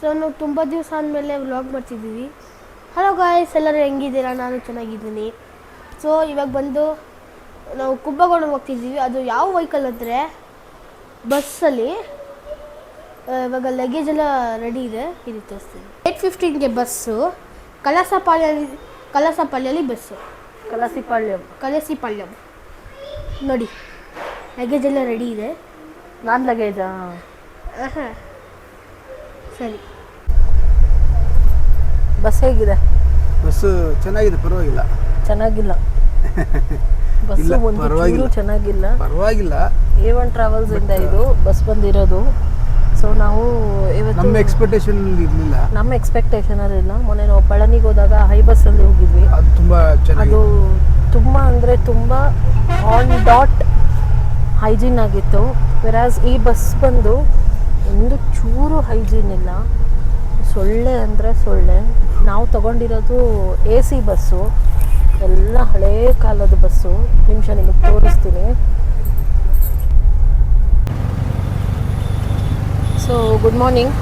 So ನಾವು ತುಂಬ ದಿವಸ ಆದಮೇಲೆ ವ್ಲಾಗ್ ಮಾಡ್ತಿದ್ದೀವಿ. ಹಲೋ ಗಾಯ್ಸ್, ಎಲ್ಲರೂ ಹೆಂಗಿದ್ದೀರಾ? ನಾನು ಚೆನ್ನಾಗಿದ್ದೀನಿ. ಸೊ ಇವಾಗ ಬಂದು ನಾವು ಕುಂಭಕೋಣಂಗೆ ಹೋಗ್ತಿದ್ದೀವಿ. ಅದು ಯಾವ ವೆಹಿಕಲ್ ಅಂದರೆ ಬಸ್ಸಲ್ಲಿ. ಇವಾಗ ಲಗೇಜ್ ಎಲ್ಲ ರೆಡಿ ಇದೆ, ಇದು ತೋರಿಸ್ತೀನಿ. 8:15ಗೆ ಬಸ್ಸು, ಕಲಸಪಾಳ್ಯಲ್ಲಿ ಬಸ್ಸು, ಕಲಸಿಪಾಳ್ಯಂ ನೋಡಿ. ಲಗೇಜ್ ಎಲ್ಲ ರೆಡಿ ಇದೆ. ನಾನು ಲಗೇಜಾ? ಹಾಂ ಸರಿ. ಬಸ್ ಹೇಗಿದೆ? ಬಸ್ಸು ಚೆನ್ನಾಗಿದೆ, ಪರವಾಗಿಲ್ಲ. ಚೆನ್ನಾಗಿಲ್ಲ ಬಸ್ಸು ಒಂದು ಚೆನ್ನಾಗಿಲ್ಲ, ಪರವಾಗಿಲ್ಲ. A1 ಟ್ರಾವೆಲ್ಸ್ ಇಂದ ಇದು ಬಸ್ ಬಂದಿರೋದು. ಸೊ ನಾವು ಇವತ್ತು ನಮ್ಮ ಎಕ್ಸ್ಪೆಕ್ಟೇಷನ್ ಇರಲಿಲ್ಲ. ನಮ್ಮ ಎಕ್ಸ್ಪೆಕ್ಟೇಷನ್ ಇರಲಿಲ್ಲ. ಮೊನ್ನೆ ನಾವು ಪಳನಿಗೆ ಹೋದಾಗ ಹೈ ಬಸ್ಸಲ್ಲಿ ಹೋಗಿದ್ವಿ. ಅದು ತುಂಬ ಚೆನ್ನಾಗಿ, ಅದು ತುಂಬ ಅಂದರೆ ತುಂಬ ಆನ್ ಡಾಟ್ ಹೈಜೀನ್ ಆಗಿತ್ತು. ವೆರಾಸ್ ಈ ಬಸ್ ಬಂದು ಒಂದು ಚೂರು ಹೈಜೀನ್ ಇಲ್ಲ. ಸೊಳ್ಳೆ ಅಂದರೆ ಸೊಳ್ಳೆ. ನಾವು ತಗೊಂಡಿರೋದು AC ಬಸ್ಸು, ಎಲ್ಲ ಹಳೇ ಕಾಲದ ಬಸ್ಸು. ನಿಮಿಷ ನಿಮಗೆ ತೋರಿಸ್ತೀನಿ. So good morning.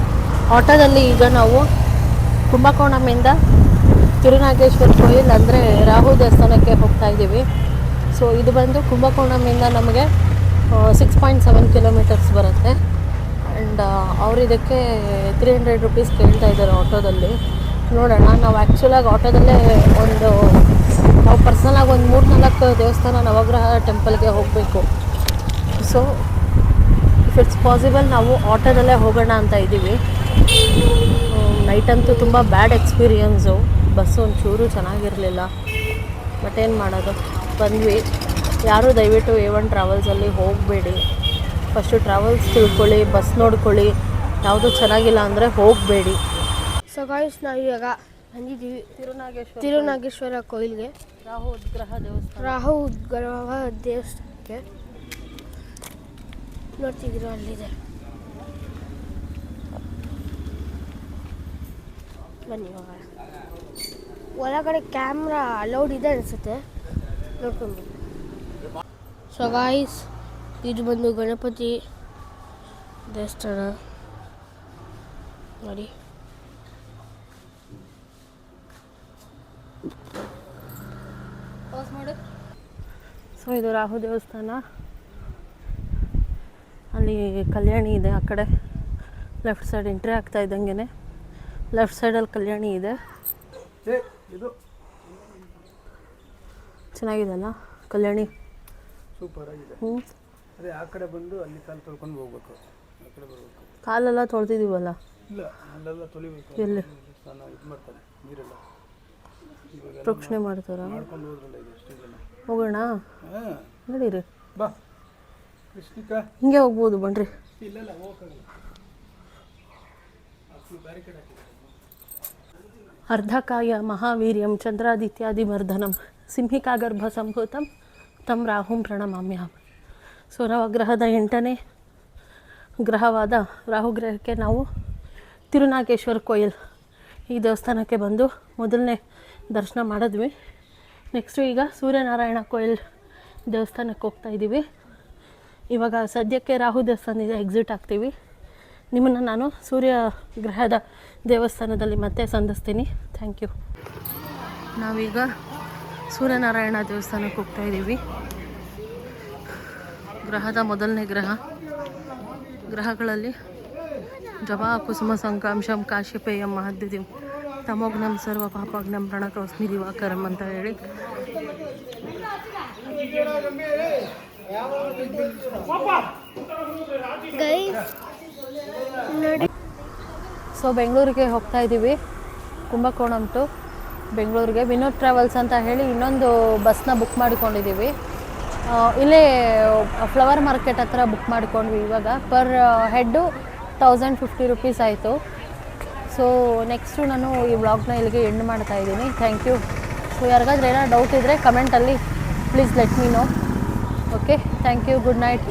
ಆಟೋದಲ್ಲಿ ಈಗ ನಾವು ಕುಂಭಕೋಣಂನಿಂದ ತಿರುನಾಗೇಶ್ವರ ಕೋಯಿಲ್ ಅಂದರೆ ರಾಹು ದೇವಸ್ಥಾನಕ್ಕೆ ಹೋಗ್ತಾ ಇದ್ದೀವಿ. ಸೊ ಇದು ಬಂದು ಕುಂಭಕೋಣಂನಿಂದ ನಮಗೆ 6.7 ಕಿಲೋಮೀಟರ್ಸ್ ಬರುತ್ತೆ. ಆ್ಯಂಡ್ ಅವ್ರು ಇದಕ್ಕೆ 300 ರುಪೀಸ್ ಕೇಳ್ತಾ ಇದ್ದಾರೆ ಆಟೋದಲ್ಲಿ. ನೋಡೋಣ. ನಾವು ಆ್ಯಕ್ಚುಲಾಗಿ ಆಟೋದಲ್ಲೇ ನಾವು ಪರ್ಸ್ನಲಾಗಿ ಒಂದು 3-4 ದೇವಸ್ಥಾನ ನವಗ್ರಹ ಟೆಂಪಲ್ಗೆ ಹೋಗಬೇಕು. ಸೊ ಇಫ್ ಇಟ್ಸ್ ಪಾಸಿಬಲ್ ನಾವು ಆಟೋದಲ್ಲೇ ಹೋಗೋಣ ಅಂತ ಇದ್ದೀವಿ. ನೈಟಂತೂ ತುಂಬ ಬ್ಯಾಡ್ ಎಕ್ಸ್ಪೀರಿಯನ್ಸು. ಬಸ್ಸು ಒಂಚೂರು ಚೆನ್ನಾಗಿರಲಿಲ್ಲ. ಬಟ್ ಏನು ಮಾಡೋದು, ಬಂದ್ವಿ. ಯಾರೂ ದಯವಿಟ್ಟು A1 ಟ್ರಾವೆಲ್ಸಲ್ಲಿ ಹೋಗಬೇಡಿ. ಫಸ್ಟು ಟ್ರಾವೆಲ್ಸ್ ತಿಳ್ಕೊಳ್ಳಿ, ಬಸ್ ನೋಡ್ಕೊಳ್ಳಿ. ಯಾವುದೂ ಚೆನ್ನಾಗಿಲ್ಲ ಅಂದರೆ ಹೋಗಬೇಡಿ. ಸೊ ಗಾಯ್ಸ್, ನಾವು ಇವಾಗ ಬಂದಿದ್ದೀವಿ ತಿರುನಾಗೇಶ್ವರ ಕೋಯಿಲ್ಗೆ, ರಾಹು ಉದ್ಗ್ರಹ ದೇವಸ್ಥಾನಕ್ಕೆ. ನೋಡ್ತಿದ್ದೀರಾ, ಅಲ್ಲಿದೆ. ಬನ್ನಿ ಇವಾಗ. ಒಳಗಡೆ ಕ್ಯಾಮ್ರಾ ಅಲೌಡ್ ಇದೆ ಅನಿಸುತ್ತೆ, ನೋಡ್ಕೊಂಡು. ಸೊ ಗಾಯ್ಸ್, ಇದು ಬಂದು ಗಣಪತಿ ದೇವಸ್ಥಾನ ನೋಡಿ. ಸೊ ಇದು ರಾಹು ದೇವಸ್ಥಾನ. ಅಲ್ಲಿ ಕಲ್ಯಾಣಿ ಇದೆ. ಆ ಕಡೆ ಲೆಫ್ಟ್ ಸೈಡ್ ಎಂಟ್ರಿ ಆಗ್ತಾ ಇದ್ದಂಗೆ ಲೆಫ್ಟ್ ಸೈಡಲ್ಲಿ ಕಲ್ಯಾಣಿ ಇದೆ. ಚೆನ್ನಾಗಿದೆಲ್ಲ ಕಲ್ಯಾಣಿ, ಸೂಪರ್ ಆಗಿದೆ. ಅದೇ ಆ ಕಡೆ ಬಂದು ಅಲ್ಲಿ ಕಾಲು ತೊಳ್ಕೊಂಡು ಹೋಗ್ಬೇಕು, ಆ ಕಡೆ ಬರಬೇಕು. ಕಾಲೆಲ್ಲ ತೊಳ್ತಿದ್ದೀವಲ್ಲ? ಇಲ್ಲ, ಅಲ್ಲೆಲ್ಲ ತೊಳಿಬೇಕು. ಎಲ್ಲಿ ಸ್ನಾನ ಇದು ಮಾಡ್ತಾರೆ, ನೀರೆಲ್ಲ ಪ್ರೋಕ್ಷಣೆ ಮಾಡ್ತಾರ? ಮಾಡ್ಕೊಂಡು ಹೋದ್ರಲ್ಲ ಈಗ ಎಷ್ಟು ಜನ. ಹೋಗೋಣ, ನಡೀರಿ. ಬಾ ಕೃಷ್ಣಿಕಾ, ಹಿಂಗೆ ಹೋಗ್ಬೋದು ಬನ್ರಿ. ಇಲ್ಲೆಲ್ಲ ಹೋಗಕ್ಕಾಗಲ್ಲ, ಬ್ಯಾರಿಕೇಡ್ ಹಾಕಿದ್ದಾರೆ. ಅರ್ಧಕಾಯ ಮಹಾವೀರ್ಯಂ ಚಂದ್ರಾದಿತ್ಯಾದಿಮರ್ಧನಂ ಸಿಂಹಿಕಾಗರ್ಭ ಸಂಭೂತಂ ತಂ ರಾಹುಂ ಪ್ರಣಮಾಮ್ಯಹಂ. ಸೊ ನವಗ್ರಹದ 8ನೇ ಗ್ರಹವಾದ ರಾಹುಗ್ರಹಕ್ಕೆ ನಾವು ತಿರುನಾಗೇಶ್ವರ ಕೋಯಿಲ್ ಈ ದೇವಸ್ಥಾನಕ್ಕೆ ಬಂದು ಮೊದಲನೇ ದರ್ಶನ ಮಾಡಿದ್ವಿ. ನೆಕ್ಸ್ಟು ಈಗ ಸೂರ್ಯನಾರಾಯಣ ಕೋಯಿಲ್ ದೇವಸ್ಥಾನಕ್ಕೆ ಹೋಗ್ತಾ ಇದ್ದೀವಿ. ಇವಾಗ ಸದ್ಯಕ್ಕೆ ರಾಹು ದೇವಸ್ಥಾನದಿಂದ ಎಕ್ಸಿಟ್ ಆಗ್ತೀವಿ. ನಿಮ್ಮನ್ನು ನಾನು ಸೂರ್ಯ ಗ್ರಹದ ದೇವಸ್ಥಾನದಲ್ಲಿ ಮತ್ತೆ ಸಂಧಿಸ್ತೀನಿ. Thank you. ನಾವೀಗ ಸೂರ್ಯನಾರಾಯಣ ದೇವಸ್ಥಾನಕ್ಕೆ ಹೋಗ್ತಾ ಇದ್ದೀವಿ. ಗ್ರಹದ ಮೊದಲನೇ ಗ್ರಹಗಳಲ್ಲಿ ಜವಾ ಕುಸುಮ ಸಂಕಾಂಶಂ ಕಾಶ್ಯಪೇಯಂ ಮಹದ್ದಿದಿಂ ತಮೋಗ್ನಂ ಸರ್ವ ಪಾಪಾಗ್ನಂ ಪ್ರಣತೋಸ್ಮಿ ದಿವಾಕರಂ ಅಂತ ಹೇಳಿ ಸೊ ಬೆಂಗಳೂರಿಗೆ ಹೋಗ್ತಾ ಇದ್ದೀವಿ. ಕುಂಭಕೋಣಂ ಟು ಬೆಂಗಳೂರಿಗೆ ವಿನೋದ್ ಟ್ರಾವೆಲ್ಸ್ ಅಂತ ಹೇಳಿ ಇನ್ನೊಂದು ಬಸ್ನ ಬುಕ್ ಮಾಡಿಕೊಂಡಿದ್ದೀವಿ. ಇಲ್ಲೇ ಫ್ಲವರ್ ಮಾರ್ಕೆಟ್ ಹತ್ರ ಬುಕ್ ಮಾಡಿಕೊಂಡ್ವಿ. ಇವಾಗ ಪರ್ ಹೆಡ್ಡು 1050 ರುಪೀಸ್ ಆಯಿತು. ಸೊ ನೆಕ್ಸ್ಟು ನಾನು ಈ ವ್ಲಾಗ್ನ ಇಲ್ಲಿಗೆ ಎಂಡ್ ಮಾಡ್ತಾ ಇದ್ದೀನಿ. Thank you. ಸೊ ಯಾರಿಗಾದ್ರೂ ಏನೋ ಡೌಟ್ ಇದ್ದರೆ ಕಮೆಂಟಲ್ಲಿ please let me know. Okay, thank you. Good night.